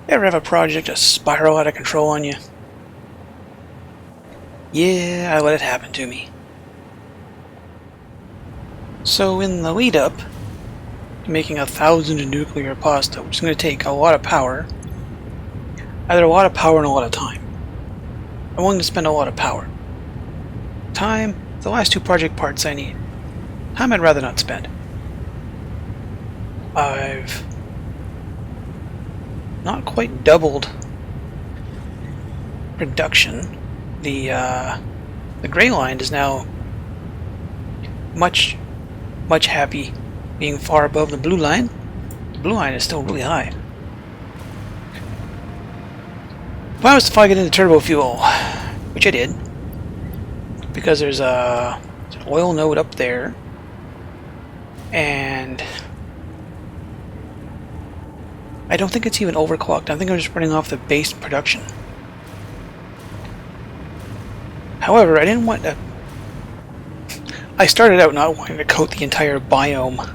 Ever have a project just spiral out of control on you? Yeah, I let it happen to me. So in the lead up to making 1,000 nuclear pasta, which is going to take a lot of power, either a lot of power and a lot of time. I'm willing to spend a lot of power. Time, the last two project parts I need. Time I'd rather not spend. I've not quite doubled production. The gray line is now much happy being far above the blue line. The blue line is still really high. The plan was to fly it into turbo fuel, which I did, because there's an oil node up there, and I don't think it's even overclocked. I think I'm just running off the base production. However, I didn't want to... I started out not wanting to coat the entire biome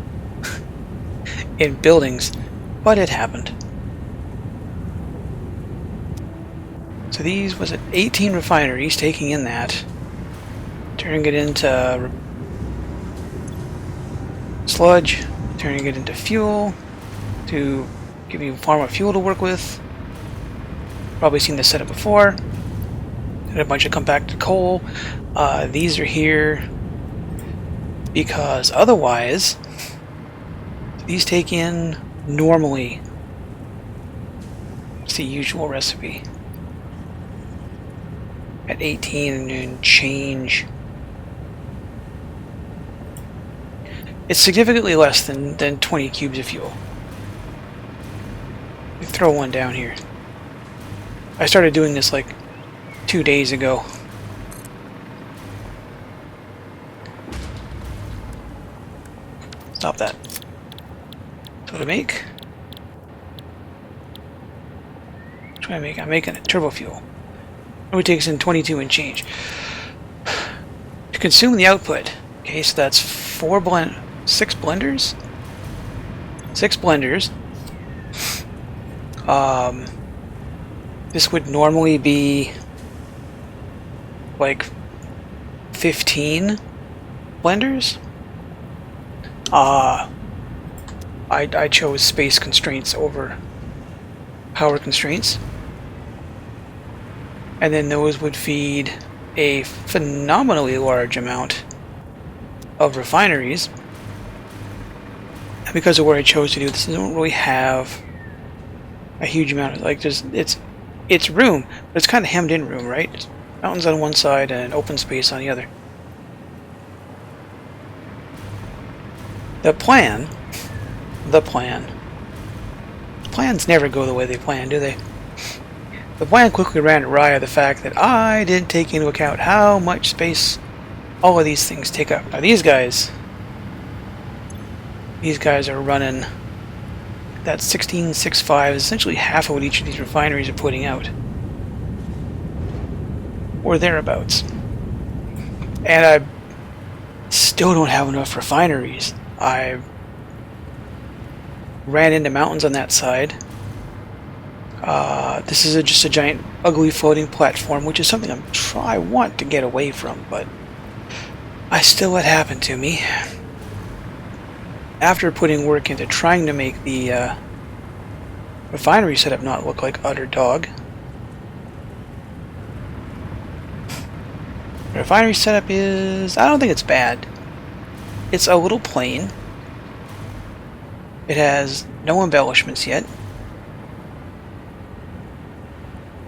in buildings, but it happened. So these, was it 18 refineries taking in that, turning it into sludge, turning it into fuel to give you far more fuel to work with. Probably seen this setup before. And a bunch of compacted coal. These are here because otherwise these take in normally. It's the usual recipe at 18 and change. It's significantly less than 20 cubes of fuel. Let me throw one down here. I started doing this like 2 days ago. Stop that. So to make? What do I make? I'm making a turbo fuel. It takes in 22 and change. To consume the output, okay, so that's 6 blenders? 6 blenders. This would normally be like 15 blenders. I chose space constraints over power constraints. And then those would feed a phenomenally large amount of refineries. And because of where I chose to do this, I don't really have a huge amount of, like, it's room, but it's kind of hemmed in room, right? It's mountains on one side and open space on the other. The plans never go the way they plan, do they? The plan quickly ran awry of the fact that I didn't take into account how much space all of these things take up. Now these guys are running that 1665, essentially half of what each of these refineries are putting out, or thereabouts. And I still don't have enough refineries. I ran into mountains on that side. This is just a giant, ugly floating platform, which is something I want to get away from, but I still let happen to me. After putting work into trying to make the refinery setup not look like utter dog. The refinery setup is... I don't think it's bad. It's a little plain. It has no embellishments yet.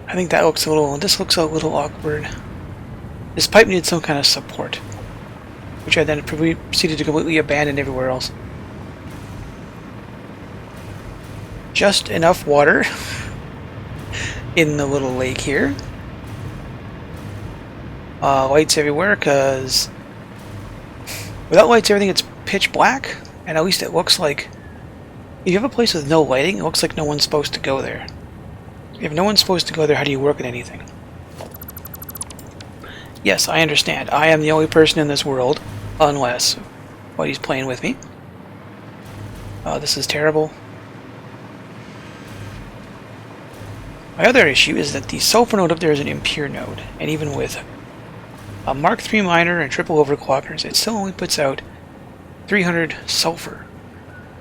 I think that looks a little... This looks a little awkward. This pipe needed some kind of support, which I then proceeded to completely abandon everywhere else. Just enough water in the little lake here. Lights everywhere, because without lights everything gets pitch black, and at least it looks like... If you have a place with no lighting, it looks like no one's supposed to go there. If no one's supposed to go there, how do you work at anything? Yes, I understand. I am the only person in this world, unless Buddy's playing with me. This is terrible. My other issue is that the sulfur node up there is an impure node, and even with a Mark III miner and triple overclockers, it still only puts out 300 sulfur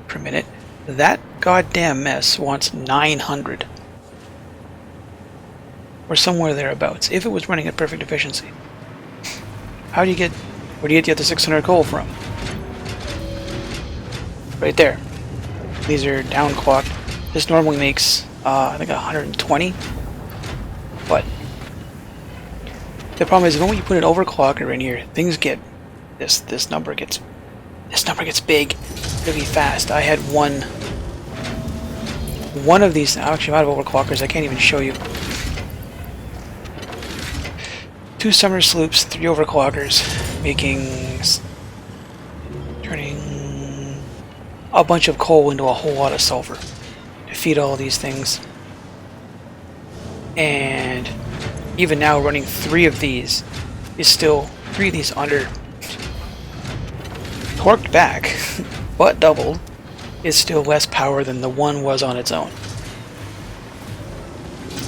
per minute. That goddamn mess wants 900. Or somewhere thereabouts, if it was running at perfect efficiency. Where do you get the other 600 coal from? Right there. These are downclocked. This normally makes, I think 120. But the problem is, when you put an overclocker in here, things get, this number gets big really fast. I had one of these, actually I'm out of overclockers, I can't even show you. 2 summer sloops, 3 overclockers, turning a bunch of coal into a whole lot of sulfur to feed all these things. And even now running 3 of these is still 3 of these under torqued back, but doubled, is still less power than the one was on its own.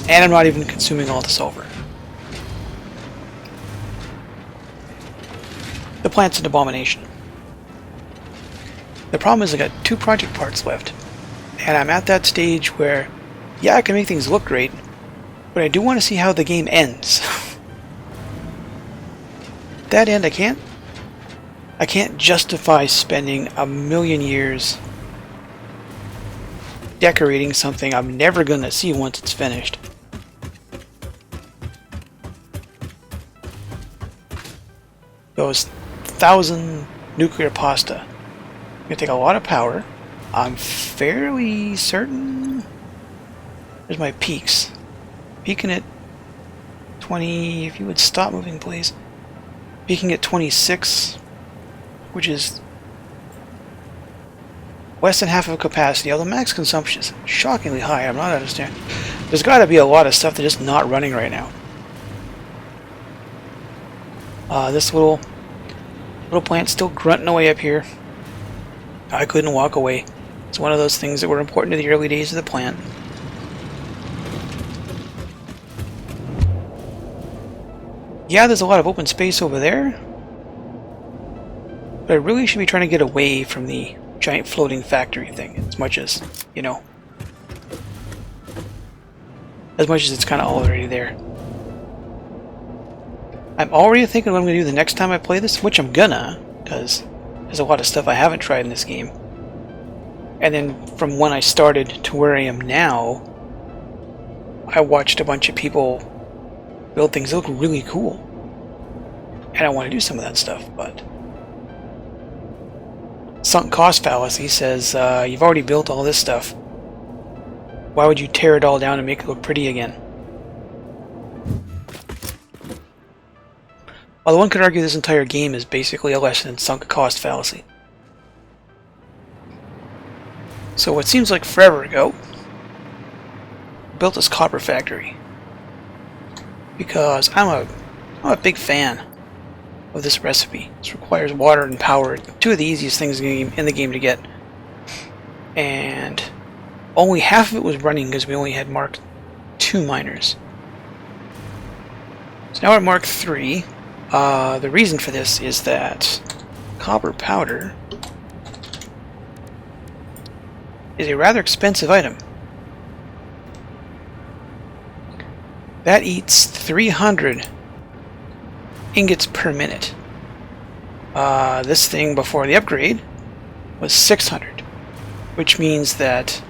And I'm not even consuming all the sulfur. The plant's an abomination. The problem is I got 2 project parts left, and I'm at that stage where, yeah, I can make things look great, but I do want to see how the game ends. At that end, I can't justify spending a million years decorating something I'm never gonna see once it's finished. Those 1,000 nuclear pasta. Gonna take a lot of power. I'm fairly certain. There's my peaks. Peaking at 20. If you would stop moving, please. Peaking at 26, which is less than half of capacity. Although max consumption is shockingly high. I'm not understanding. There's got to be a lot of stuff that's just not running right now. This little plant's still grunting away up here. I couldn't walk away. It's one of those things that were important to the early days of the plant. Yeah, there's a lot of open space over there, but I really should be trying to get away from the giant floating factory thing as much as, you know, as much as it's kind of already there. I'm already thinking what I'm going to do the next time I play this, which I'm gonna, because there's a lot of stuff I haven't tried in this game. And then from when I started to where I am now, I watched a bunch of people build things that look really cool. And I want to do some of that stuff, but sunk cost fallacy says, you've already built all this stuff. Why would you tear it all down and make it look pretty again? Although one could argue this entire game is basically a lesson in sunk cost fallacy. So what seems like forever ago, I built this copper factory because I'm a big fan of this recipe. This requires water and power, 2 of the easiest things in the game to get, and only half of it was running because we only had Mark II miners. So now we're at Mark III. The reason for this is that copper powder is a rather expensive item. That eats 300 ingots per minute. This thing before the upgrade was 600, which means that,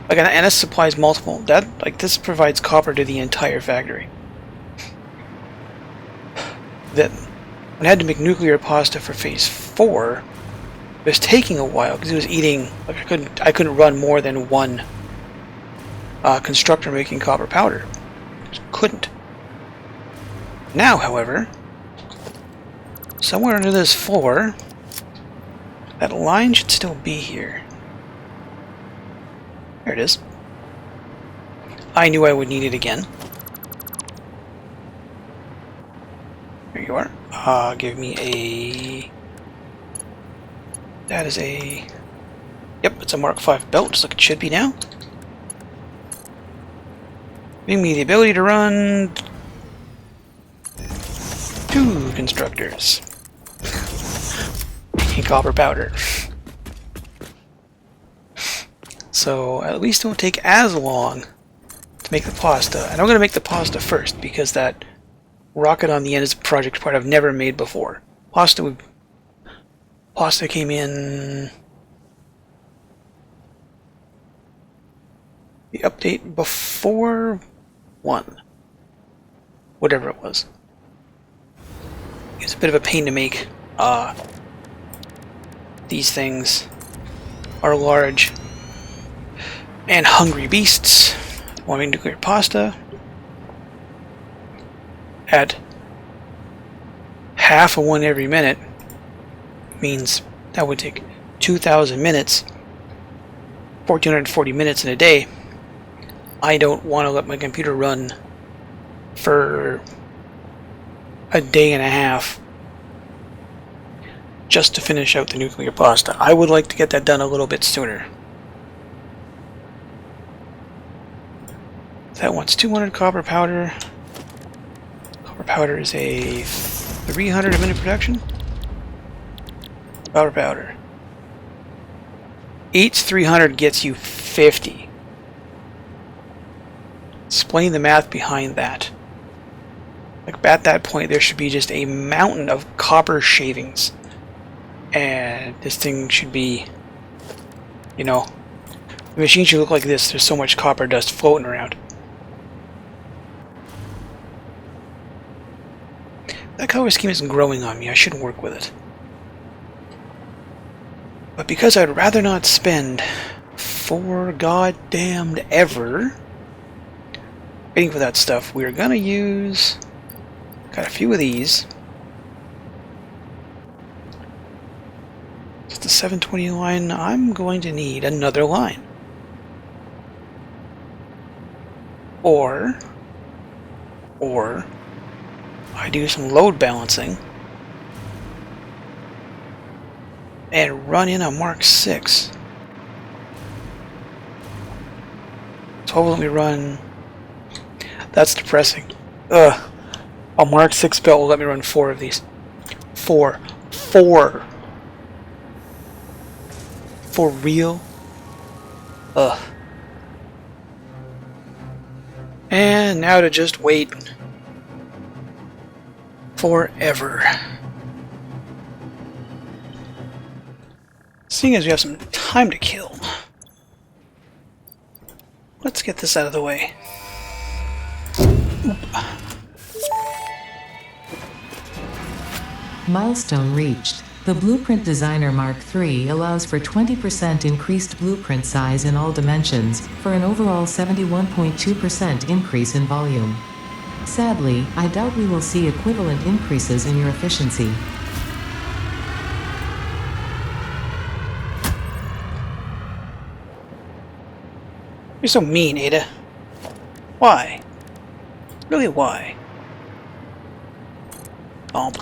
like, and this supplies multiple. This provides copper to the entire factory. That when I had to make nuclear pasta for phase 4, it was taking a while because it was eating. Like, I couldn't run more than one constructor making copper powder. Just couldn't. Now, however, somewhere under this floor, that line should still be here. There it is. I knew I would need it again. There you are. Give me a... That is a... Yep, it's a Mark V belt, just like it should be now. Giving me the ability to run 2 constructors. And copper powder. So at least it won't take as long to make the pasta. And I'm going to make the pasta first because that rocket on the end is a project part I've never made before. Pasta came in the update before 1. Whatever it was. It's a bit of a pain to make. These things are large and hungry beasts. Wanting nuclear pasta at half of 1 every minute means that would take 2,000 minutes, 1,440 minutes in a day. I don't want to let my computer run for a day and a half just to finish out the nuclear pasta. I would like to get that done a little bit sooner. That wants 200 copper powder. Copper powder is a 300 a minute production. Copper powder. Each 300 gets you 50. Explain the math behind that. Like at that point there should be just a mountain of copper shavings. And this thing should be, you know, the machine should look like this. There's so much copper dust floating around. That color scheme isn't growing on me. I shouldn't work with it. But because I'd rather not spend 4 goddamned ever waiting for that stuff, we're gonna use... Got a few of these. Just the 720 line. I'm going to need another line. Or I do some load balancing and run in a Mark 6. So let me run. That's depressing. Ugh. A Mark 6 belt will let me run 4 of these. 4. For real? Ugh. And now to just wait forever. Seeing as we have some time to kill, let's get this out of the way. Oop. Milestone reached. The Blueprint Designer Mark III allows for 20% increased blueprint size in all dimensions, for an overall 71.2% increase in volume. Sadly, I doubt we will see equivalent increases in your efficiency. You're so mean, Ada. Why? Really, why? Thump.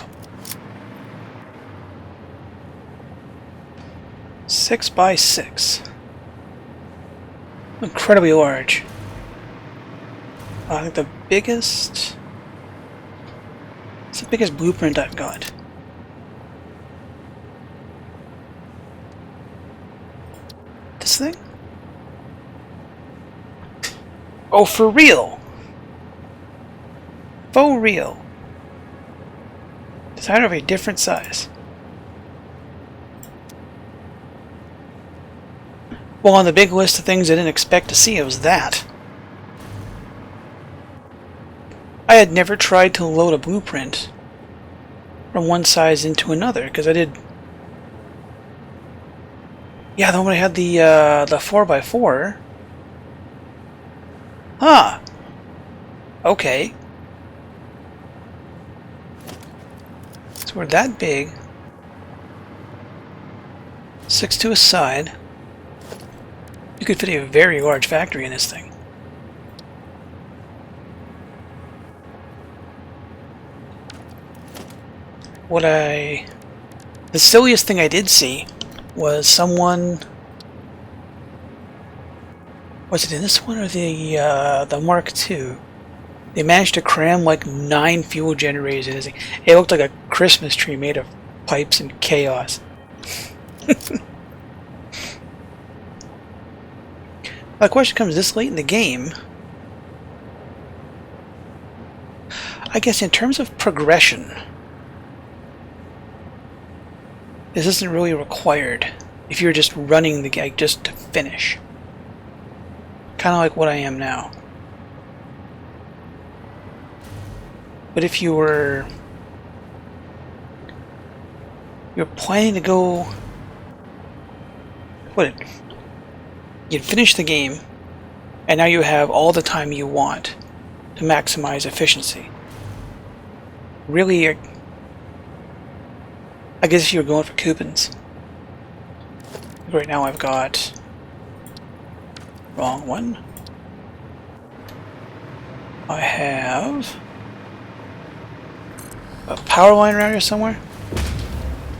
6 by 6. Incredibly large. I think the biggest... It's the biggest blueprint I've got. This thing? Oh, for real? For real? Designer of a different size. Well, on the big list of things I didn't expect to see, it was that. I had never tried to load a blueprint from one size into another, because I did... Yeah, the one I had the 4x4. Huh. Okay. So we're that big. 6 to a side. You could fit a very large factory in this thing. The silliest thing I did see was someone Was it in this one or the Mark II? They managed to cram like 9 fuel generators in this thing. It looked like a Christmas tree made of pipes and chaos. The question comes this late in the game. I guess in terms of progression, this isn't really required if you're just running the game just to finish. Kind of like what I am now. But if you're planning to go, you'd finish the game, and now you have all the time you want to maximize efficiency. Really, I guess if you're going for coupons. Right now I've got wrong one. I have a power line around here somewhere.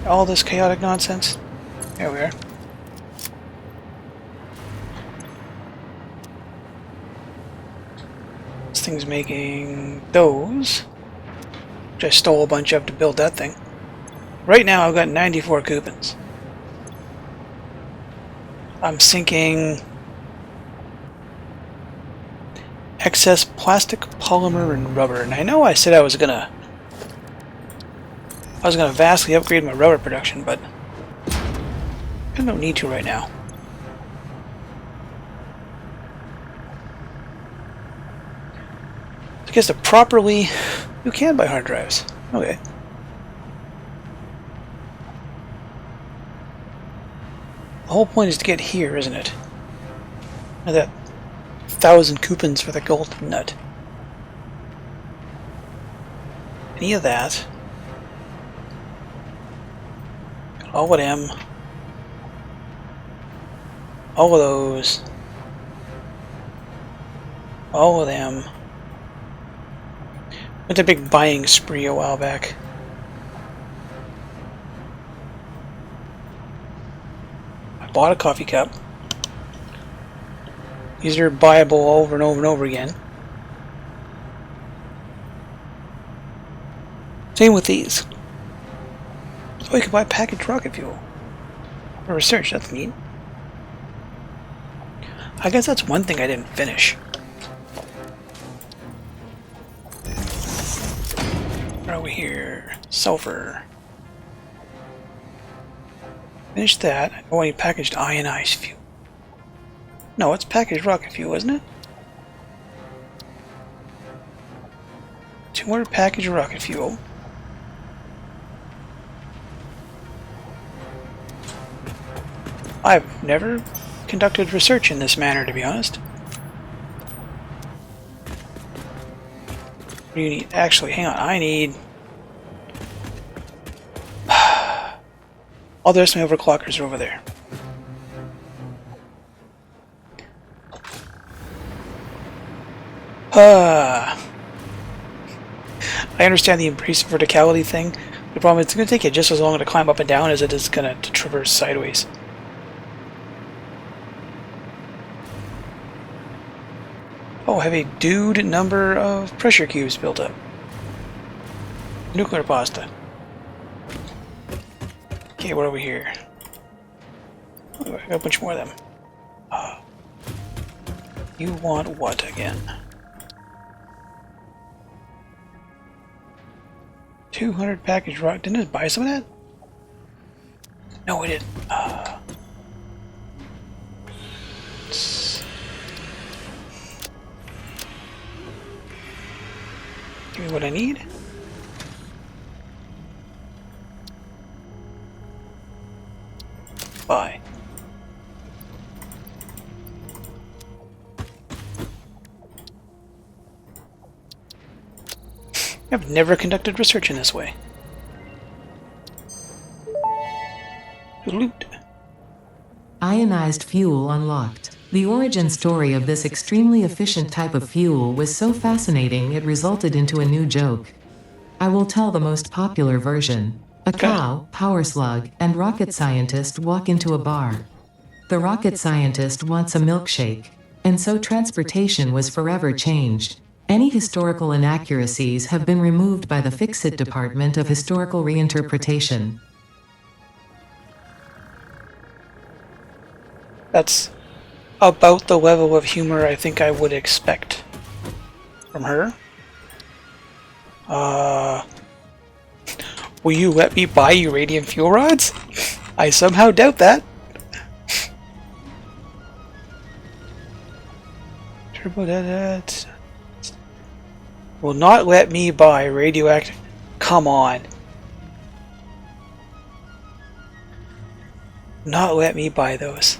All this chaotic nonsense. There we are. This thing's making those, which I stole a bunch of to build that thing. Right now I've got 94 coupons. I'm sinking excess plastic, polymer, and rubber. And I know I said I was gonna vastly upgrade my rubber production, but I don't need to right now. I guess you can buy hard drives. Okay. The whole point is to get here, isn't it? And that 1,000 coupons for the gold nut. Any of that. All of them. All of those. All of them. Went a big buying spree a while back. I bought a coffee cup. These are buyable over and over and over again. Same with these. Oh, you can buy packaged rocket fuel. For research, that's neat. I guess that's one thing I didn't finish. Where are we here? Sulfur. Finish that. Oh, I need packaged ionized fuel. No, it's packaged rocket fuel, isn't it? 200 packaged rocket fuel. I've never conducted research in this manner, to be honest. What do you need? Actually, hang on. I need... all the rest of my overclockers are over there. I understand the increased verticality thing. The problem is it's going to take you just as long to climb up and down as it is going to traverse sideways. Oh, I have a dude number of pressure cubes built up. Nuclear pasta. Okay, what are we here? Oh, I got a bunch more of them. You want what again? 200 package rock. Didn't I buy some of that? No, we didn't. Give me what I need. Buy. I've never conducted research in this way. Loot. Ionized fuel unlocked. The origin story of this extremely efficient type of fuel was so fascinating it resulted into a new joke. I will tell the most popular version. A cow, power slug, and rocket scientist walk into a bar. The rocket scientist wants a milkshake. and so transportation was forever changed. Any historical inaccuracies have been removed by the Fix-It Department of Historical Reinterpretation. That's about the level of humor I think I would expect from her. Will you let me buy uranium fuel rods? I somehow doubt that. Turbo will not let me buy radioactive. Come on. Not let me buy those.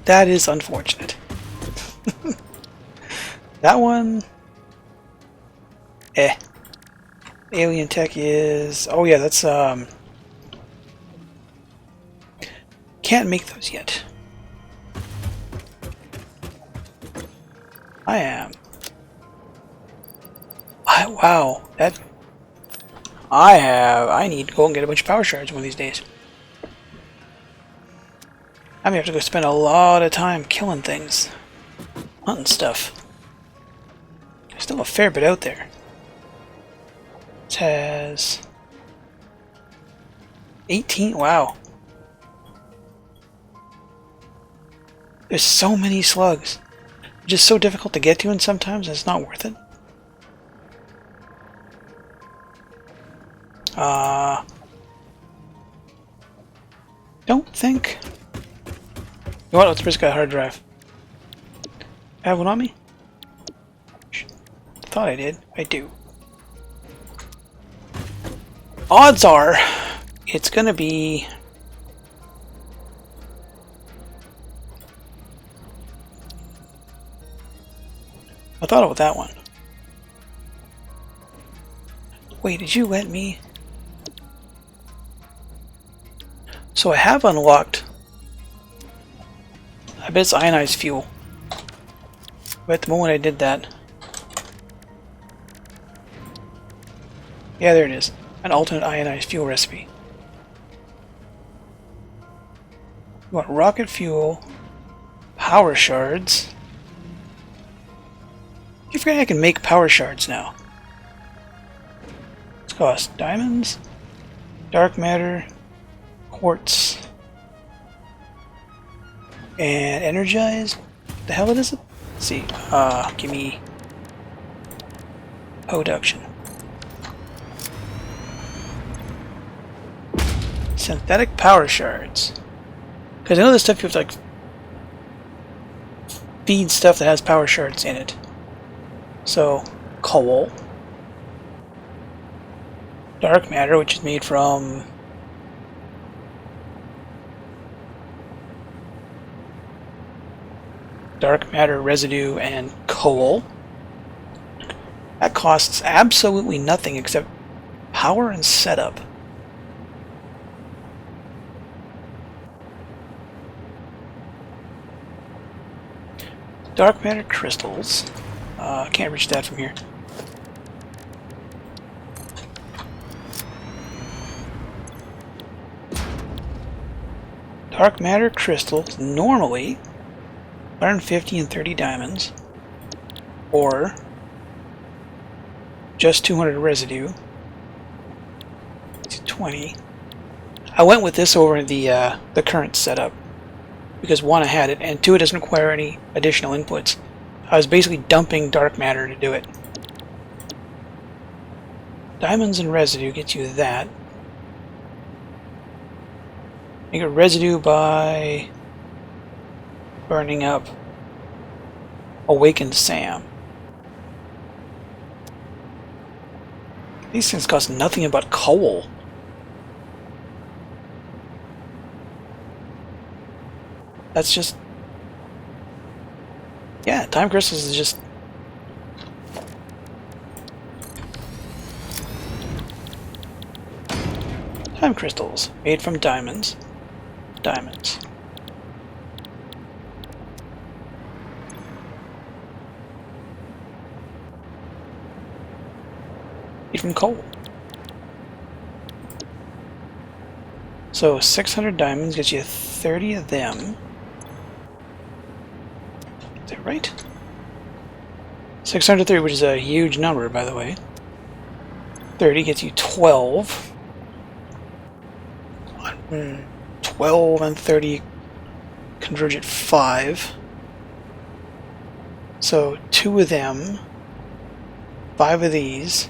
That is unfortunate. That one... Alien tech is... Oh yeah, that's... Can't make those yet. I am... wow, that... I need to go and get a bunch of power shards one of these days. I'm gonna have to go spend a lot of time killing things. Hunting stuff. There's still a fair bit out there. It has... 18? Wow. There's so many slugs. Just so difficult to get to, and sometimes it's not worth it. Don't think... You know what? Let's risk a hard drive. I have one on me? Thought I did. I do. Odds are it's gonna be... I thought about that one. Wait, did you let me? So I have unlocked... I bet it's ionized fuel. But at the moment I did that... Yeah, there it is. An alternate ionized fuel recipe. You want rocket fuel, power shards. You forget I can make power shards now. It's cost diamonds, dark matter, quartz, and energize. The hell it is it? Let's see. Give me production. Synthetic power shards. Because I know this stuff you have to like feed stuff that has power shards in it. So, coal. Dark matter, which is made from dark matter residue and coal. That costs absolutely nothing except power and setup. Dark matter crystals. Can't reach that from here. Dark matter crystals, normally 150 and 30 diamonds, or just 200 residue. 20. I went with this over the current setup because one, I had it, and two, it doesn't require any additional inputs. I was basically dumping dark matter to do it. Diamonds and residue gets you that. You get residue by burning up awakened Sam. These things cost nothing but coal. That's just... Yeah, time crystals is just... Time crystals, made from diamonds. Diamonds. Made from coal. So 600 diamonds gets you 30 of them. Is that right? 603, which is a huge number, by the way. 30 gets you 12. 12 and 30 converge at 5. So 2 of them, 5 of these,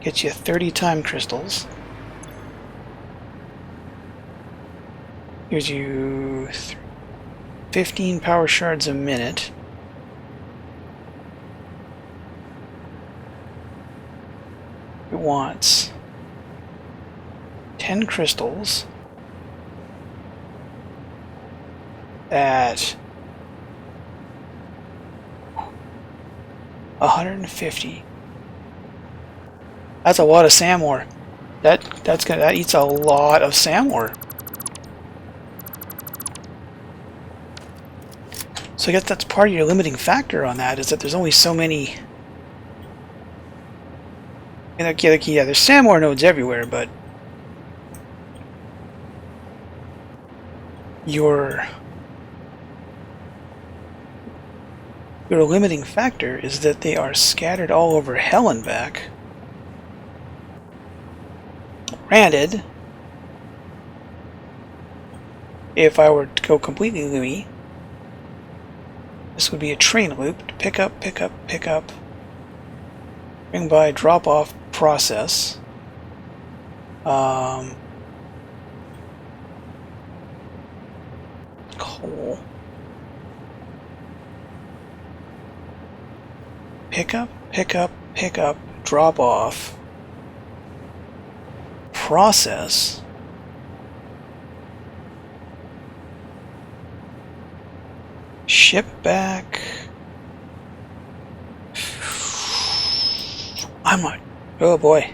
gets you 30 time crystals. Gives you 15 power shards a minute. It wants 10 crystals at 150. That's a lot of SAM ore. That eats a lot of SAM ore. So I guess that's part of your limiting factor on that, is that there's only so many. Yeah, there's SAM ore nodes everywhere, but your limiting factor is that they are scattered all over hell and back. Granted, if I were to go completely Lumi, this would be a train loop. Pick up, pick up, pick up. Bring by, drop off, process. Coal. Pick up, pick up, pick up, drop off. Process. Ship back. I'm not. Oh boy.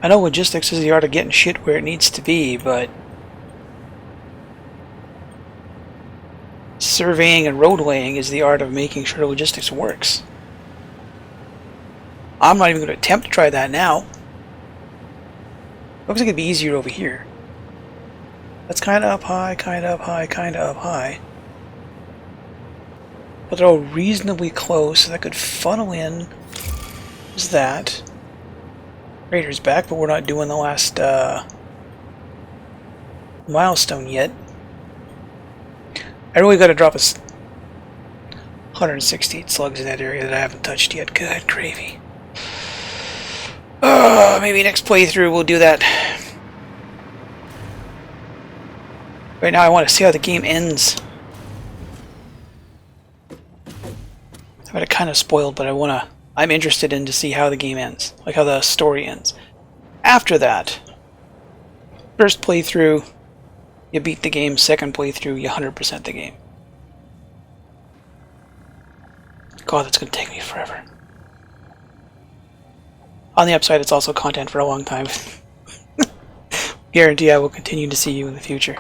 I know logistics is the art of getting shit where it needs to be, but surveying and road laying is the art of making sure logistics works. I'm not even going to attempt to try that now. Looks like it'd be easier over here. That's kind of up high, kind of up high, kind of up high. But they're all reasonably close, so that could funnel in. Is that. Raider's back, but we're not doing the last milestone yet. I really got to drop 168 slugs in that area that I haven't touched yet. Good gravy. Maybe next playthrough we'll do that. Right now I want to see how the game ends. I got it kind of spoiled, but I'm interested in to see how the game ends. Like how the story ends. After that, first playthrough, you beat the game. Second playthrough, you 100% the game. God, that's going to take me forever. On the upside, it's also content for a long time. Guarantee I will continue to see you in the future.